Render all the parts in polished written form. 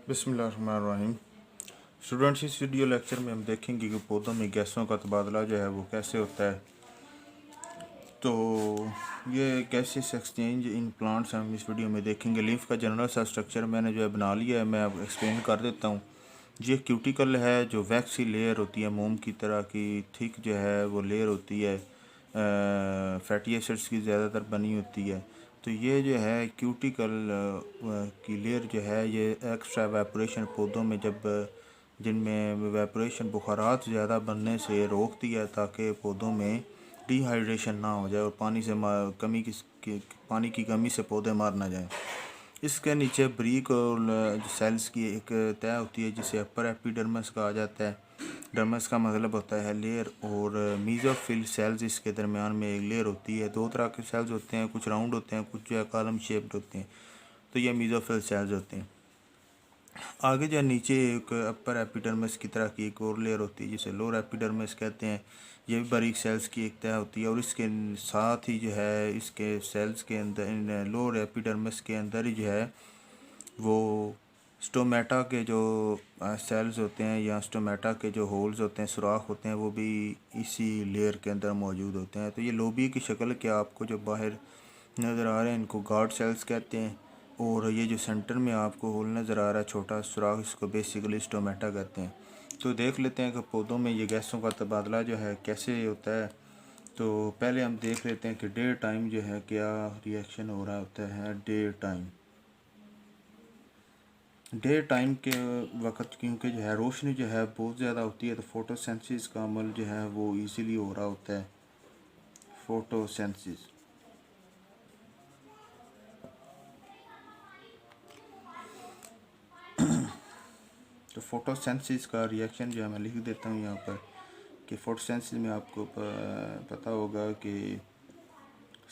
बिस्मिल्लाहिर्रहमानिर्रहीम। स्टूडेंट्स, इस video lecture में हम देखेंगे कि पौधों में गैसों का तबादला जो है वो कैसे होता है। तो ये गैसेस एक्सचेंज इन प्लांट्स हम इस वीडियो में देखेंगे। लीफ का जनरल सा स्ट्रक्चर मैंने जो है बना लिया है, मैं अब एक्सप्लेन कर देता हूँ। ये क्यूटिकल है, जो वैक्सी लेयर होती है, मोम की तरह की थिक जो है वो लेयर होती है, फैटी एसिड्स की ज़्यादातर बनी होती है। तो ये जो है क्यूटिकल की लेयर जो है ये एक्स्ट्रा एवेपोरेशन पौधों में जब जिनमें एवेपोरेशन बुखारात ज़्यादा बनने से रोकती है, ताकि पौधों में डिहाइड्रेशन ना हो जाए और पानी की कमी से पौधे मार ना जाएं। इसके नीचे ब्रीक और सेल्स की एक तह होती है जिसे अपर एपिडर्मिस कहा जाता है। डर्मस का मतलब होता है लेयर, और मीजोफिल सेल्स इसके दरमियान में एक लेयर होती है। दो तरह के सेल्स होते हैं, कुछ राउंड होते हैं, कुछ जो है कॉलम शेप्ड होते हैं। तो ये मीजोफिल सेल्स होते हैं। आगे जो नीचे एक अपर एपिडर्मिस की तरह की एक और लेयर होती है जिसे लोअर एपिडर्मिस कहते हैं। ये भी बारीक सेल्स की एक तह होती है, और इसके साथ ही जो है इसके सेल्स के अंदर, इन लोअर एपिडर्मिस के अंदर ही जो है वो स्टोमेटा के जो सेल्स होते हैं या स्टोमेटा के जो होल्स होते हैं, सुराख होते हैं, वो भी इसी लेयर के अंदर मौजूद होते हैं। तो ये लोबी की शक्ल के आपको जो बाहर नज़र आ रहे हैं इनको गार्ड सेल्स कहते हैं, और ये जो सेंटर में आपको होल नज़र आ रहा है छोटा सुराख, इसको बेसिकली स्टोमेटा कहते हैं। तो देख लेते हैं कि पौधों में ये गैसों का तबादला जो है कैसे होता है। तो पहले हम देख लेते हैं कि डे टाइम जो है क्या रिएक्शन हो रहा होता है। डे टाइम के वक्त क्योंकि जो है रोशनी जो है बहुत ज़्यादा होती है, तो फोटोसेंसिस का अमल जो है वो इजीली हो रहा होता है। फोटोसेंसिस तो फोटोसेंसिस का रिएक्शन जो है मैं लिख देता हूँ यहाँ पर कि फोटोसेंसिस में आपको पता होगा कि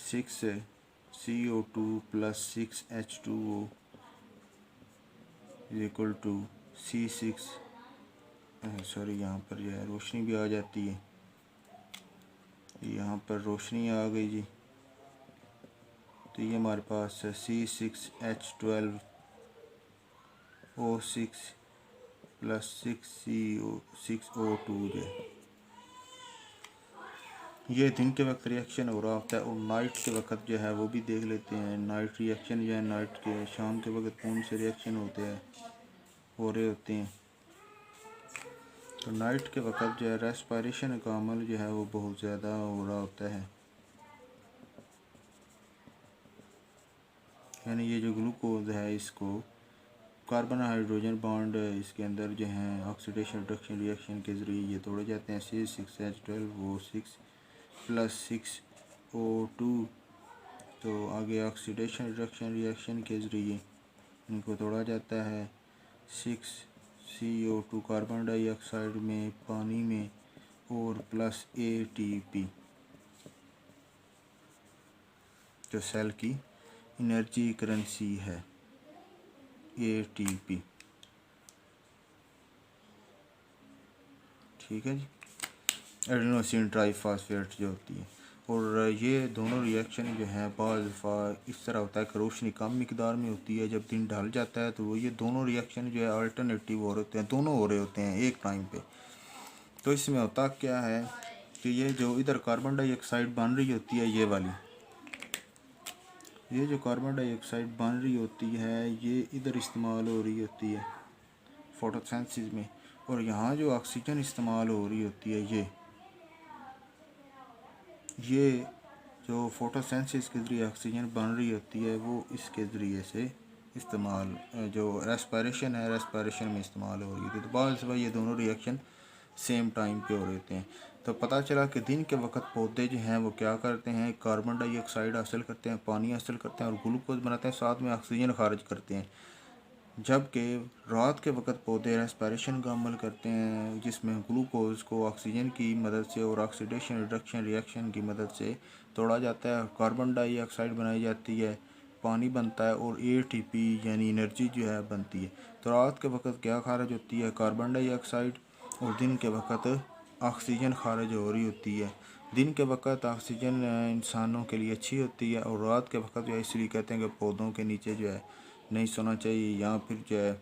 6CO2 + 6H2O equal to C6। Sorry, यहाँ पर जो है रोशनी भी आ जाती है, यहाँ पर रोशनी आ गई जी। तो ये हमारे पास C6H12O6 + 6CO2 जो है ये दिन के वक्त रिएक्शन हो रहा होता है। और नाइट के वक्त जो है वो भी देख लेते हैं। नाइट रिएक्शन जो है नाइट के शाम के वक्त कौन से रिएक्शन हो रहे होते हैं। तो नाइट के वक्त जो है रेस्पिरेशन का अमल जो है वो बहुत ज़्यादा हो रहा होता है, यानी ये जो ग्लूकोज है इसको कार्बन हाइड्रोजन बॉन्ड इसके अंदर जो है ऑक्सीडेशन रिडक्शन रिएक्शन के ज़रिए ये तोड़े जाते हैं। C6H12O6 + 6O2। तो आगे ऑक्सीडेशन रिडक्शन रिएक्शन के ज़रिए इनको तोड़ा जाता है। 6CO2 कार्बन डाइऑक्साइड में, पानी में, और प्लस ATP जो सेल की एनर्जी करेंसी है, ATP। ठीक है जी, एडेनोसिन ट्राइफॉस्फेट जो होती है। और ये दोनों रिएक्शन जो है बाज़ दफ़ा इस तरह होता है कि रोशनी कम मिकदार में होती है, जब दिन ढल जाता है तो ये दोनों रिएक्शन जो है अल्टरनेटिव हो रहे होते हैं, दोनों हो रहे होते हैं एक टाइम पे। तो इसमें होता क्या है कि ये जो इधर कार्बन डाइऑक्साइड बन रही होती है, ये जो कार्बन डाइऑक्साइड बन रही होती है ये इधर इस्तेमाल हो रही होती है फोटोसिंथेसिस में, और यहाँ जो ऑक्सीजन इस्तेमाल हो रही होती है ये जो फोटोसिंथेसिस के ज़रिए ऑक्सीजन बन रही होती है वो इसके ज़रिए से इस्तेमाल, जो रेस्पिरेशन है रेस्पिरेशन में इस्तेमाल हो रही होती है। तो बाज़ दफ़ा ये दोनों रिएक्शन सेम टाइम पे हो रहे होते हैं। तो पता चला कि दिन के वक्त पौधे जो हैं वो क्या करते हैं, कार्बन डाइऑक्साइड हासिल करते हैं, पानी हासिल करते हैं और ग्लूकोज बनाते हैं, साथ में ऑक्सीजन खारिज करते हैं। जबकि रात के वक्त पौधे रेस्पिरेशन का अमल करते हैं, जिसमें ग्लूकोज को ऑक्सीजन की मदद से और ऑक्सीडेशन रिडक्शन रिएक्शन की मदद से तोड़ा जाता है, कार्बन डाइऑक्साइड बनाई जाती है, पानी बनता है और ATP यानी एनर्जी जो है बनती है। तो रात के वक्त क्या खारिज होती है, कार्बन डाइऑक्साइड, और दिन के वक्त ऑक्सीजन खारिज हो रही होती है। दिन के वक्त ऑक्सीजन इंसानों के लिए अच्छी होती है, और रात के वक्त जो है इसलिए कहते हैं कि पौधों के नीचे जो है नहीं सोना चाहिए, या फिर जो है